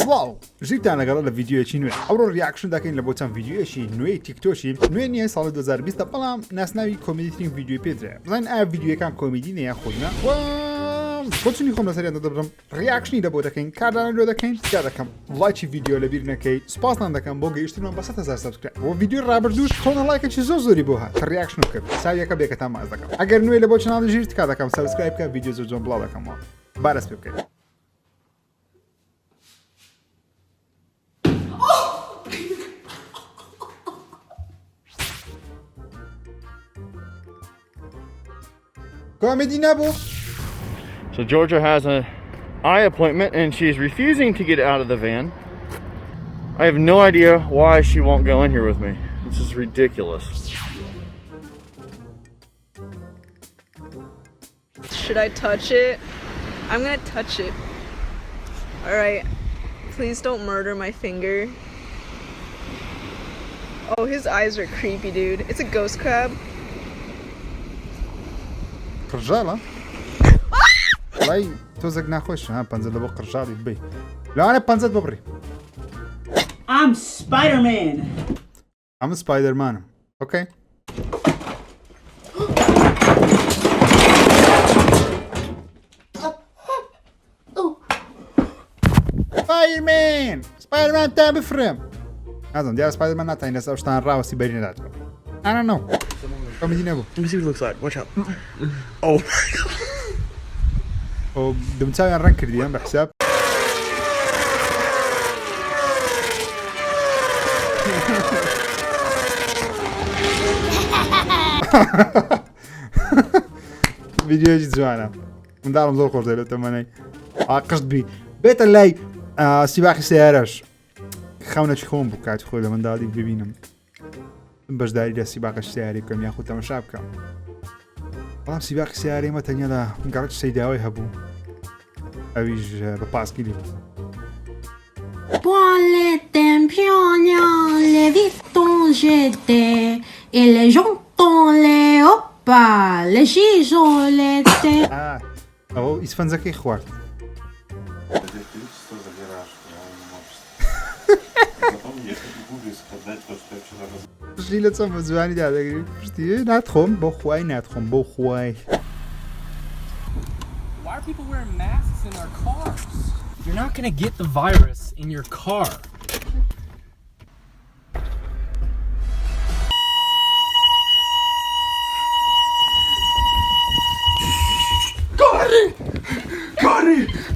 سڵاو ژیرتان لەگەڵە لە ڤیددیوەکی نوێ ئەوڕۆ ریاکشن دەکەین لە بۆ چەند ڤیددیوەکی نوێی تیکتۆکی نوێ نییە ساڵی 2020 بەڵام ناسناوی کۆمیدیترین ڤیددیوی پێدرێ بزانین ئایا ڤیددیوەکان کۆمیدی نەیە خۆدنە بۆچنی خۆم لەسەریان دەبڕم ریاکشنی لە بۆ دەکەین کاردانە لێ دەکەین جا دەکەم لایکی ڤیددیو لەبیر نەکەی سوپاسان دەکەم بۆ گەیشتنمان بە 100,000 سابسکرایب بۆ ڤیددیۆ ڕابردووش کۆنە لایکێکی زۆری بۆ هات ریاکشن کرد ساویەکە بێکەتان باز دەکەم ئەگەر نوێ لە بۆ چناڵی ژیر تکا دەکەم سابسکرایب بکە ڤیددیۆ زۆر جۆن بڵاو دەکەمەوە بارەس پێ بکەیت Comedy Nabo. So Georgia has an eye appointment and she's refusing to get out of the van. I have no idea why she won't go in here with me. This is ridiculous. Should I touch it? I'm gonna touch it. Alright. Please don't murder my finger. Oh, his eyes are creepy, dude. It's a ghost crab. قرجالة؟ والله توزق ناخوش ها بنزل لبو قرجالي بي لا أنا بنزل ببري I'm Spider-Man. I'm Spider-Man. Okay. Spider-Man! Spider-Man تاع بفرم. أظن ديال Spider-Man ناتاين ناس أوشتان راوسي بيرين راتب. I don't know. Comedy Nabo. Let me see what it looks like. Watch out. Oh my god. ودمتساوي الرن كردي بحساب فيديو جد زوانا من دارم زور خورتي لو تماني قصد بي بيت اللاي سباقي سيارش خاونة شخون بكات خويا من دادي ببينم باش داري دا سباق السياري كم ياخذ تماشا بكم بەڵام سیباقی سیارەی مە تەنیا لە گەڕەج سەیداوای هەبوو ئەویش بە پاسکیلی بوو 多les t'aimes bien les vitons j'étais et les gens dans les opas les chichons l'été ئەوە ئیسفەنجەکەی خوارد پشتی لە چەند بە جوانی دادەگری پشتی ناتخۆم بۆ خوای ناتخۆم بۆ خوای Why are people wearing masks in their cars? You're not gonna get the virus in your car.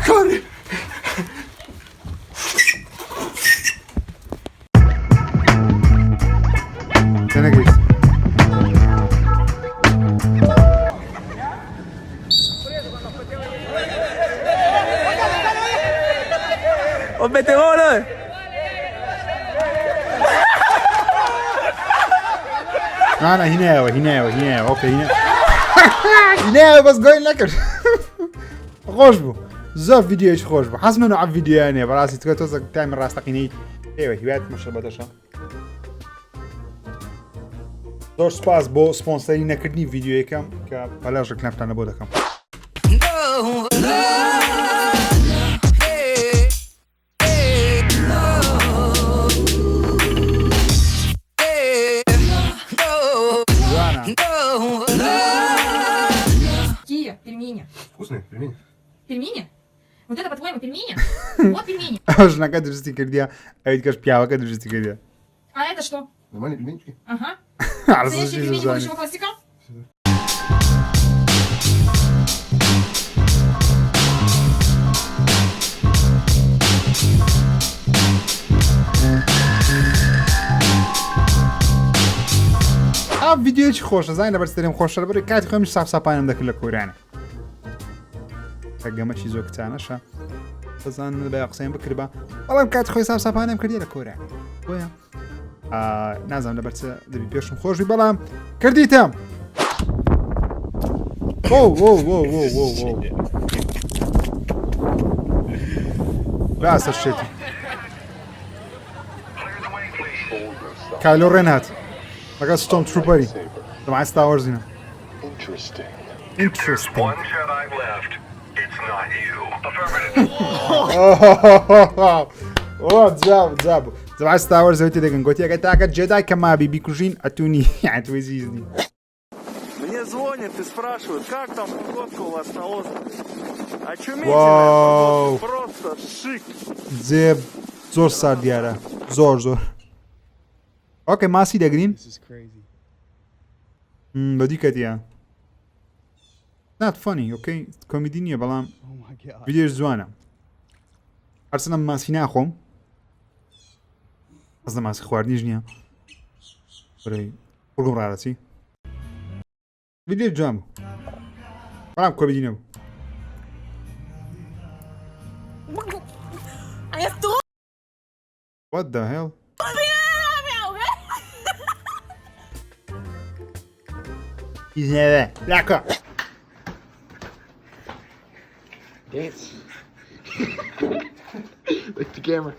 Kurdi! Gene geçti. O vete oğlum. نه هینه اوکی هینه بس گوین نکرد خوش بو زاف فيديوش خوش بو حسب نوع فيديو يعني براسي تقدر توصل تعمل راس تقنيه ايوه هوايات مشروباتشا زۆر سپاس بۆ سپۆنسەری نەکردنی ڤیددیۆیەکەم کە پەلاشە کلەفتانە بۆ دەکەم Какие пельмени? Вкусные пельмени. Пельмени? Вот это, по-твоему, пельмени? Вот пельмени. ژنەکە دروستی کردیە ئەویت کەش پیاوەکە دروستی کردیە А это что? Нормальные пельменчики. Ага. عرضشی Настоящие пельмени زۆزانی будущего холостяка? ئەو ڤیددیۆکی خۆشە زانین لەبەر ستریم خۆشە لەبەر کاتی خۆمیش ساپساپانم دەکرد لە کۆرانە کە گەمەکی زۆر کچانەشە بزانم بە قسەیم بکرد بە بەڵام کاتی خۆی ساپساپانم کردیە لە کۆران بۆیە نازانم لەبەر چ دەبی پێشم خۆشی بەڵام کردیتم باسە شێتی کایلۆ ڕێن هات لەگەڵ ستۆم تروپەری دەمای ستار وارزینە Interesting. One Jedi left. It's not you. Affirmative. جاب زعما ستاور زويتي دەگەن گوتی ئەگەر تاکە جێدای کە مابی بیکوژین ئەتونی توی زیزنی Мне звонят и спрашивают, как там погодка у вас на острове. Вау. Очумительная погода, просто шик. جێ زۆر سار دیارە زۆر ئۆکەی ماسی دەگرین This is crazy. بە دیکەتیە نات فەنی ئۆکەی کۆمیدی نییە بەڵام Oh my god. ویدیۆش جوانە هەرچەندە ماسی ناخۆم ئەس لە ماسی خواردنیش نییە بەرەی قورگم ڕارەچی ویدیۆ جوان بوو بەڵام کۆمیدی نەبوو What the hell? D'accord. Dance. Like the camera.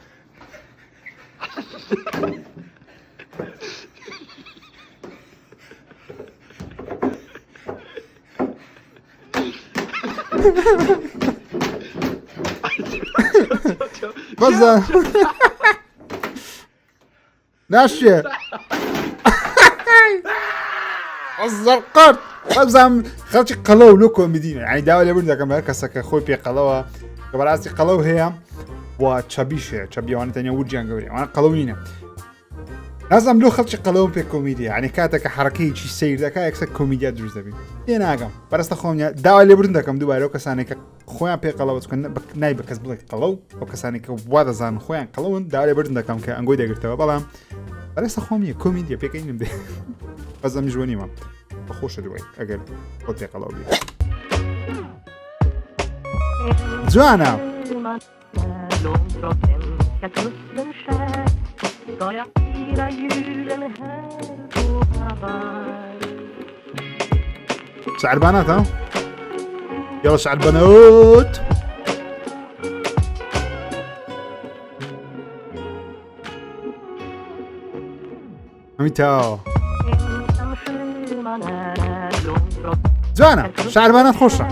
Bazza. ناشية الزرقات بزعم خلشي قلو لو كوميدينا يعني داول يبون ذاك ما كسك خوي بي قلوه كبراسي قلو هي وتشابيشه تشابي وانا تاني وجهان قولي وانا قلوينا لازم لو خلشي قلو بي كوميديا يعني كاتك حركي شي سير ذاك اكسك كوميديا دروز دبي يناقم برست خوميا داول يبون ذاك دوباره كسانك خويا بي قلو تكون نايب كس بلك قلو او كسانك وادا زان خويا قلون داول يبون ذاك كان انغوي دغرتوا بلام برست خوميا كوميديا بيكاين دي بزم جواني ما بخوش دوي اگر قطع قلوبي جوانا شعر بنات ها يلا شعر بنات اميتاو جوانا شعر بنات خوشة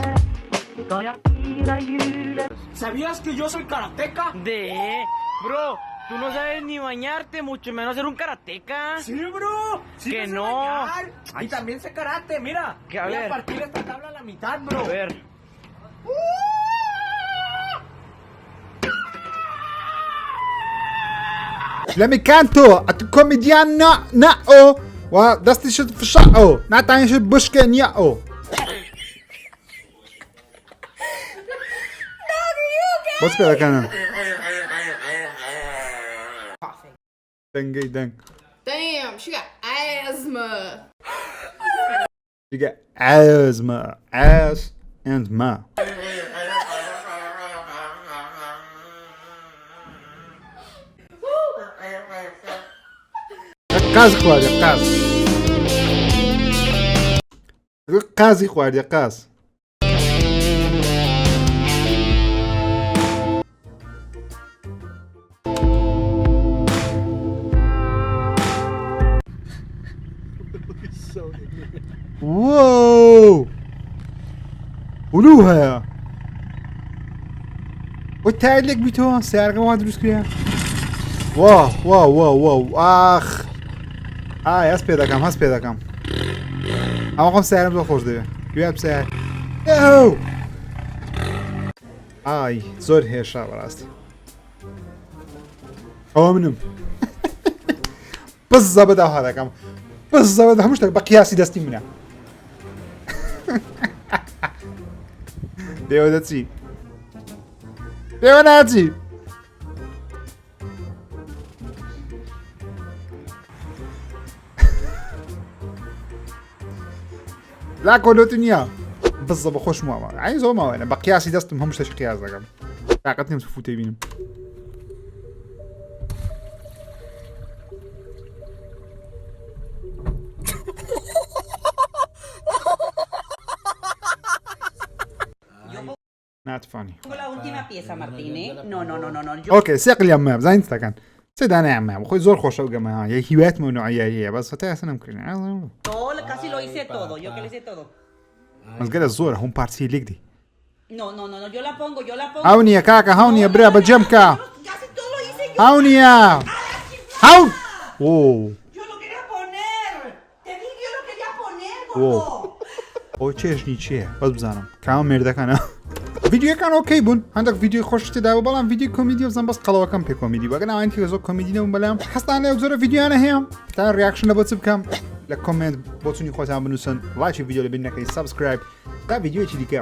¿Sabías que yo soy karateca? Bro, tú no sabes ni bañarte, mucho menos ser un karateca. Sí, bro. Sí Que me sé no. bañar. Y también sé karate, mira. Que a Voy ver. a partir esta tabla a la mitad, bro. A ver. لما كانتو الكوميديان ناو ودستي شد في شقه نعطاني شد بشكة نياو بس كده كان دنجي دنج Damn, she got asthma. You got asthma ass and ma قاز خوارد قاز قازي خوارد قاز واو ولوها والتعليق بتوع سعر ما ادري كذا واو واو واو واو اخ هاس پیدا کم هاس پیدا کم اما خواهم سهرم دو خوش دیگه بیاد سهر یهو آی زور هیشا براستی آمنم بالضبط هذا كم بالضبط همش تك بقياسي دستي منها ديوداتي ديوناتي لا كله دنيا بالضبط خوش ماما عايزه ما انا بقياسي دستم همش تش قياس رقم طاقتني متفوتي بينهم Not funny. La última pieza, Martínez. No, no, no, no, no. Yo... اوكي ساق لي امام زين استكان سيد انا يا عمام اخوي زور خوش وقما هي هوايات مو نوعيه هي بس فتاه سنه ممكن No, casi lo hice todo. Yo que lo hice todo. بس قال الزور هم بارتي ليك دي No, no, no, no. Yo la pongo, yo la pongo. هوني يا كاكا هوني يا برا بجمكا Casi todo lo hice ئەو نییە هەو ئۆ Yo lo quería poner. Te dije yo lo quería poner, Wow. gordo. ئەو چێژنی چییە بەس بزانم کاوە مێردەکانە ڤیددیوەکان ئۆکەی بوون هەندێک ڤیددیو خۆشتدا بە بەڵام ڤیددیو کۆمیدی و زەم بەس قەڵەوەکەم پێ کۆمیدی بەگەن ئەوانتی زۆر کۆمیدی نەبوون بەلام هەستان لە زۆرە ڤیددیوانە هەیە تا ریاکشن لە بۆ چ بکەم لە کۆمنت بۆچونی خۆتان بنووسن لایکی ڤیددیو لە بین نەکەی سابسکرایب تا ڤیددیوێکی دیکە